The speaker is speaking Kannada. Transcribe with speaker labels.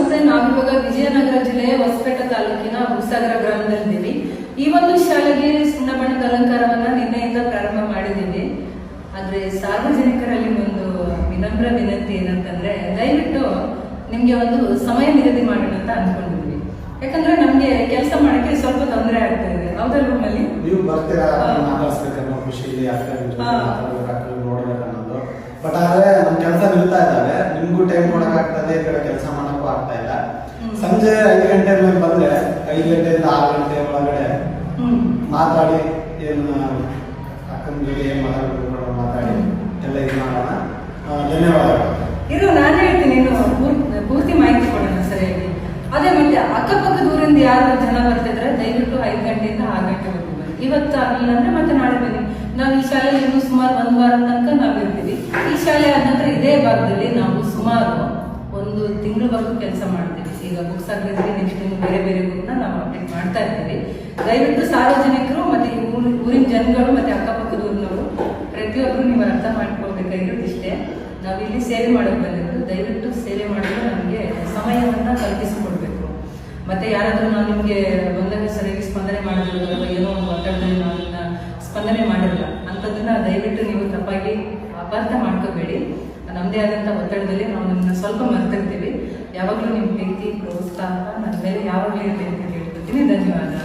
Speaker 1: ನಮಸ್ತೆ. ನಾವಿವಾಗ ವಿಜಯನಗರ ಜಿಲ್ಲೆಯ ಹೊಸಪೇಟೆ ತಾಲೂಕಿನ ಹುಸಾಗರ ಗ್ರಾಮದಲ್ಲಿದ್ದೀವಿ. ಈ ಒಂದು ಶಾಲೆಗೆ ಸುಣ್ಣ ಬಣ್ಣದ ಅಲಂಕಾರವನ್ನ ನಿನ್ನೆಯಿಂದ ಪ್ರಾರಂಭ ಮಾಡಿದ್ದೀವಿ. ಆದ್ರೆ ಸಾರ್ವಜನಿಕರಲ್ಲಿ ಒಂದು ವಿನಮ್ರ ವಿನಂತಿ ಏನಂತಂದ್ರೆ, ದಯವಿಟ್ಟು ನಿಮ್ಗೆ ಒಂದು ಸಮಯ ನಿಗದಿ ಮಾಡೋಣ ಅಂತ ಅನ್ಕೊಂಡಿದ್ವಿ. ಯಾಕಂದ್ರೆ ನಮ್ಗೆ ಕೆಲಸ ಮಾಡಕ್ಕೆ ಸ್ವಲ್ಪ ತೊಂದರೆ ಆಗ್ತಾ ಇದೆ. ಹೌದಲ್ವ ಮಲ್ಲಿ?
Speaker 2: ನೀವು ಬರ್ತೀರಾ ಮಾತಾಡ್ಸ್ಬೇಕನ್ನೋ ಖುಷಿಲಿ ನೋಡ್ಬೇಕನ್ನೋದು. ಬಟ್ ಆದ್ರೆ ನಮ್ ಕೆಲಸ ನಿಲ್ತಾ ಇದ್ದಾವೆ. ನಿಮ್ಗೂ ಟೈಮ್ ಕೊಡಕ್ಕಾಗ್ತದೆ, ಈ ಕಡೆ ಕೆಲಸ ಮಾಡಕ್ಕೂ ಆಗ್ತಾ ಇಲ್ಲ. ಸಂಜೆ 5 ಗಂಟೆ ಮೇಲೆ ಬಂದ್ರೆ 5 ಗಂಟೆಯಿಂದ 6 ಗಂಟೆ ಒಳಗಡೆ ಮಾತಾಡಿ ಏನು ಅಕ್ಕನ ಜೊತೆ ಏನ್ ಮಾತಾಡ್ಬೇಕು ಮಾತಾಡಿ ಎಲ್ಲ ಇದು ಮಾಡೋಣ. ಧನ್ಯವಾದಗಳು.
Speaker 1: ಇದು ನಾನು ಹೇಳ್ತೀನಿ, ಪೂರ್ತಿ ಮಾಹಿತಿ ಕೊಡೋಣ ಸರಿಯಾಗಿ. ಅದೇ ಮತ್ತೆ ಅಕ್ಕಪಕ್ಕದ ಊರಿಂದ ಯಾರು ಜನ ಬರ್ತಿದ್ರೆ ದಯವಿಟ್ಟು 5 ಗಂಟೆಯಿಂದ 6 ಗಂಟೆವರೆಗೂ ಬನ್ನಿ. ಇವತ್ತು ಆಗಲಿಲ್ಲ ಅಂದ್ರೆ ಮತ್ತೆ ನಾಳೆ ಬನ್ನಿ. ನಾವು ಈ ಶಾಲೆಯಲ್ಲಿ ಇನ್ನು ಸುಮಾರು 1 ವಾರ ತನಕ ನಾವಿರ್ತೀವಿ. ಈ ಶಾಲೆ ಆದ ನಂತರ ಇದೇ ಭಾಗದಲ್ಲಿ ನಾವು ಸುಮಾರು 1 ತಿಂಗಳವರೆಗೂ ಕೆಲಸ ಮಾಡ್ತೀವಿ. ಈಗ ಬುಕ್ಸ್ ಆಗಿದ್ರೆ ನೆಕ್ಸ್ಟ್ ಬೇರೆ ಬೇರೆ ಊರನ್ನ ನಾವು ಅಪ್ಡೇಟ್ ಮಾಡ್ತಾ ಇರ್ತೀವಿ. ದಯವಿಟ್ಟು ಸಾರ್ವಜನಿಕರು ಮತ್ತೆ ಊರಿನ ಜನಗಳು ಮತ್ತೆ ಅಕ್ಕಪಕ್ಕದ ಊರಿನವರು ಪ್ರತಿಯೊಬ್ಬರು ನೀವು ಅರ್ಥ ಮಾಡ್ಕೊಳ್ಬೇಕಾಗಿರೋದು ಇಷ್ಟೇ. ನಾವಿಲ್ಲಿ ಸೇವೆ ಮಾಡೋಕೆ ಬಂದಿರೋದು. ದಯವಿಟ್ಟು ಸೇವೆ ಮಾಡಲು ನಮಗೆ ಸಮಯವನ್ನ ಕಲ್ಪಿಸಿಕೊಡ್ಬೇಕು. ಮತ್ತೆ ಯಾರಾದ್ರೂ ನಾವು ನಿಮ್ಗೆ ಬಂದಾಗ ಸರಿಯಾಗಿ ಸ್ಪಂದನೆ ಮಾಡೋದಿಲ್ಲ ಅಥವಾ ಏನೋ ಒಂದು ಒತ್ತಡದಲ್ಲಿ ನಾವು ಸ್ಪಂದನೆ ಮಾಡಿರಲ್ಲ ಅಂತದನ್ನ ದಯವಿಟ್ಟು ನೀವು ತಪ್ಪಾಗಿ ಅಪಾರ್ಥ ಮಾಡ್ಕೋಬೇಡಿ. ನಮ್ದೇ ಆದಂತ ಒತ್ತಡದಲ್ಲಿ ನಾವು ನಿಮ್ಮನ್ನ ಸ್ವಲ್ಪ ಮರ್ತಿರ್ತೀವಿ. ಯಾವಾಗಲೂ ನಿಮ್ಮ ಪ್ರೀತಿ ಪ್ರೋತ್ಸಾಹ ನನ್ನ ಮೇಲೆ ಯಾವಾಗಲೂ ಇರಲಿ ಅಂತ ಹೇಳ್ಕೊತೀನಿ. ಧನ್ಯವಾದ.